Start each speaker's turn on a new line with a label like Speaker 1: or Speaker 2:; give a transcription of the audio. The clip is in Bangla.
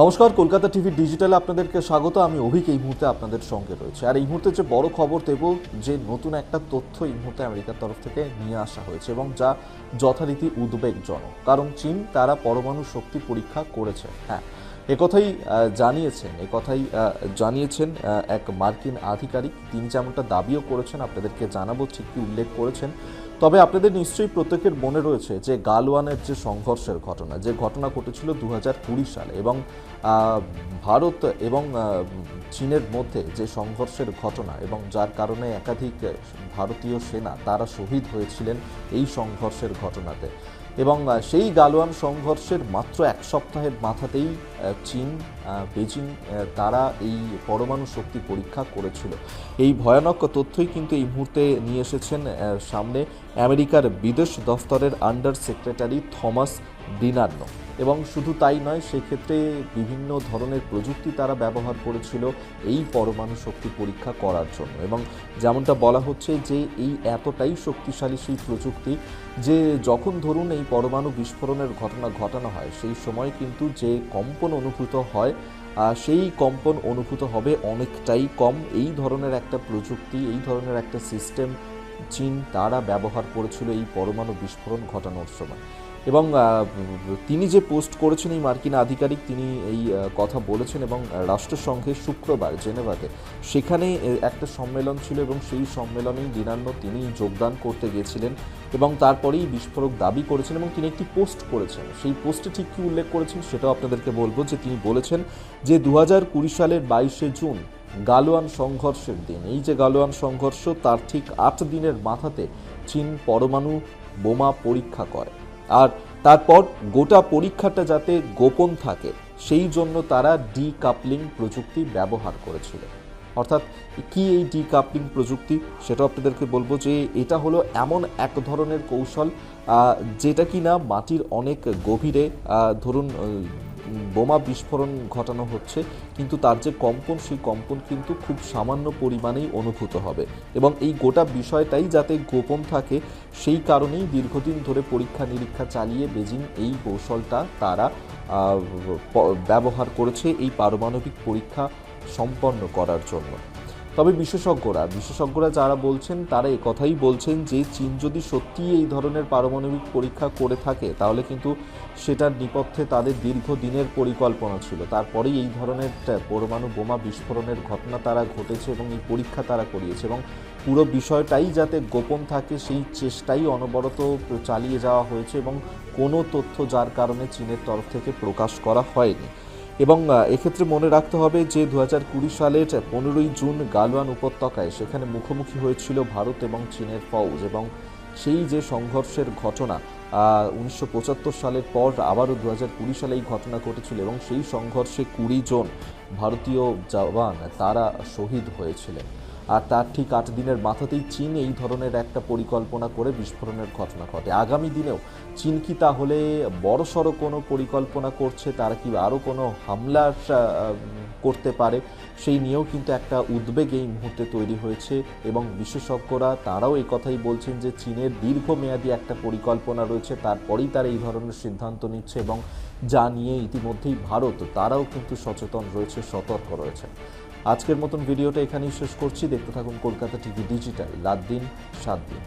Speaker 1: নমস্কার, কলকাতা টিভি ডিজিটালে আপনাদেরকে স্বাগত। আমি অভিক এই মুহূর্তে আপনাদের সঙ্গে রয়েছে। আর এই মুহূর্তে যে বড় খবর দেব, যে নতুন একটা তথ্য এই মুহূর্তে আমেরিকার তরফ থেকে নিয়ে আসা হয়েছে এবং যা যথারীতি উদ্বেগজনক। কারণ চীন তারা পরমাণু শক্তি পরীক্ষা করেছে। হ্যাঁ, জানিয়েছেন এক মার্কিন আধিকারিক। তিনি যেমনটা দাবিও করেছেন, আপনাদেরকে জানাবো ঠিক কি উল্লেখ করেছেন। তবে আপনাদের নিশ্চয়ই প্রত্যেকের মনে রয়েছে যে গালওয়ানের যে সংঘর্ষের ঘটনা, যে ঘটনা ঘটেছিল 2020 সালে এবং ভারত এবং চীনের মধ্যে যে সংঘর্ষের ঘটনা এবং যার কারণে একাধিক ভারতীয় সেনা তারা শহীদ হয়েছিলেন এই সংঘর্ষের ঘটনাতে। এবং সেই গালওয়ান সংঘর্ষের মাত্র এক সপ্তাহের মাথাতেই চীন, বেজিং তারা এই পরমাণু শক্তি পরীক্ষা করেছিল। এই ভয়ানক তথ্যই কিন্তু এই মুহূর্তে নিয়ে এসেছেন সামনে আমেরিকার বিদেশ দফতরের আন্ডার সেক্রেটারি থমাস ডিনার্নো। এবং শুধু তাই নয়, সেক্ষেত্রে বিভিন্ন ধরনের প্রযুক্তি তারা ব্যবহার করেছিল এই পরমাণু শক্তি পরীক্ষা করার জন্য। এবং যেমনটা বলা হচ্ছে যে এই এতটাই শক্তিশালী সেই প্রযুক্তি যে যখন ধরুন এই পরমাণু বিস্ফোরণের ঘটনা ঘটানো হয়, সেই সময় কিন্তু যে কম্পন অনুভূত হয় সেই কম্পন অনুভূত হবে অনেকটাই কম। এই ধরনের একটা প্রযুক্তি, এই ধরনের একটা সিস্টেম চীন তারা ব্যবহার করেছিল এই পরমাণু বিস্ফোরণ ঘটানোর সময়। এবং তিনি যে পোস্ট করেছেন এই মার্কিন আধিকারিক, তিনি এই কথা বলেছেন। এবং রাষ্ট্রসংঘে শুক্রবার জেনেভাতে সেখানে একটা সম্মেলন ছিল এবং সেই সম্মেলনেই ডিনার্নো তিনি যোগদান করতে গিয়েছিলেন এবং তারপরেই বিস্ফোরক দাবি করেছেন এবং তিনি একটি পোস্ট করেছেন। সেই পোস্টে ঠিক কী উল্লেখ করেছেন সেটাও আপনাদেরকে বলবো। যে তিনি বলেছেন যে 2020 সালের 22শে জুন গালওয়ান সংঘর্ষের দিন, এই যে গালওয়ান সংঘর্ষ তার ঠিক 8 দিনের মাথাতে চীন পরমাণু বোমা পরীক্ষা করে। আর তারপর গোটা পরীক্ষাটা যাতে গোপন থাকে সেই জন্য তারা ডিকাপলিং প্রযুক্তি ব্যবহার করেছিল। অর্থাৎ কি এই ডিকাপলিং প্রযুক্তি সেটা আপনাদেরকে বলবো যে এটা হলো এমন এক ধরনের কৌশল যেটা কিনা মাটির অনেক গভীরে ধরুন বোমা বিস্ফোরণ ঘটানো হচ্ছে, কিন্তু তার যে কম্পন সেই কম্পন কিন্তু খুব সামান্য পরিমাণেই অনুভূত হবে। এবং এই গোটা বিষয়টাই যাতে গোপন থাকে সেই কারণেই দীর্ঘদিন ধরে পরীক্ষা নিরীক্ষা চালিয়ে বেজিং এই কৌশলটা তারা ব্যবহার করেছে এই পারমাণবিক পরীক্ষা সম্পন্ন করার জন্য। তবে বিশেষজ্ঞরা যারা বলছেন তারা একথাই বলছেন যে চীন যদি সত্যিই এই ধরনের পারমাণবিক পরীক্ষা করে থাকে তাহলে কিন্তু সেটার নেপথ্যে তাদের দীর্ঘদিনের পরিকল্পনা ছিল। তারপরেই এই ধরনের পরমাণু বোমা বিস্ফোরণের ঘটনা তারা ঘটেছে এবং এই পরীক্ষা তারা করিয়েছে। এবং পুরো বিষয়টাই যাতে গোপন থাকে সেই চেষ্টাই অনবরত চালিয়ে যাওয়া হয়েছে এবং কোনো তথ্য যার কারণে চীনের তরফ থেকে প্রকাশ করা হয়নি। এবং এক্ষেত্রে মনে রাখতে হবে যে 2020 সালের 15ই জুন গালওয়ান উপত্যকায় সেখানে মুখোমুখি হয়েছিল ভারত এবং চীনের ফৌজ। এবং সেই যে সংঘর্ষের ঘটনা 1975 সালের পর আবারও 2020 সালে এই ঘটনা ঘটেছিল এবং সেই সংঘর্ষে 20 জন ভারতীয় জওয়ান তারা শহীদ হয়েছিলেন। আর তার ঠিক 8 দিনের মাথাতেই চীন এই ধরনের একটা পরিকল্পনা করে বিস্ফোরণের ঘটনা ঘটে। আগামী দিনেও চীন কি তাহলে বড়সড় কোনো পরিকল্পনা করছে, তারা কি আরও কোনো হামলা করতে পারে, সেই নিয়েও কিন্তু একটা উদ্বেগ এই মুহূর্তে তৈরি হয়েছে। এবং বিশেষজ্ঞরা তারাও এই কথাই বলছেন যে চীনের দীর্ঘমেয়াদী একটা পরিকল্পনা রয়েছে, তারপরেই তারা এই ধরনের সিদ্ধান্ত নিচ্ছে। এবং যা নিয়ে ইতিমধ্যেই ভারত তারাও কিন্তু সচেতন রয়েছে, সতর্ক রয়েছে। আজকের মতন ভিডিওটা এখানেই শেষ করছি। দেখতে থাকুন কলকাতা টিভি ডিজিটাল, রাত দিন 7 দিন।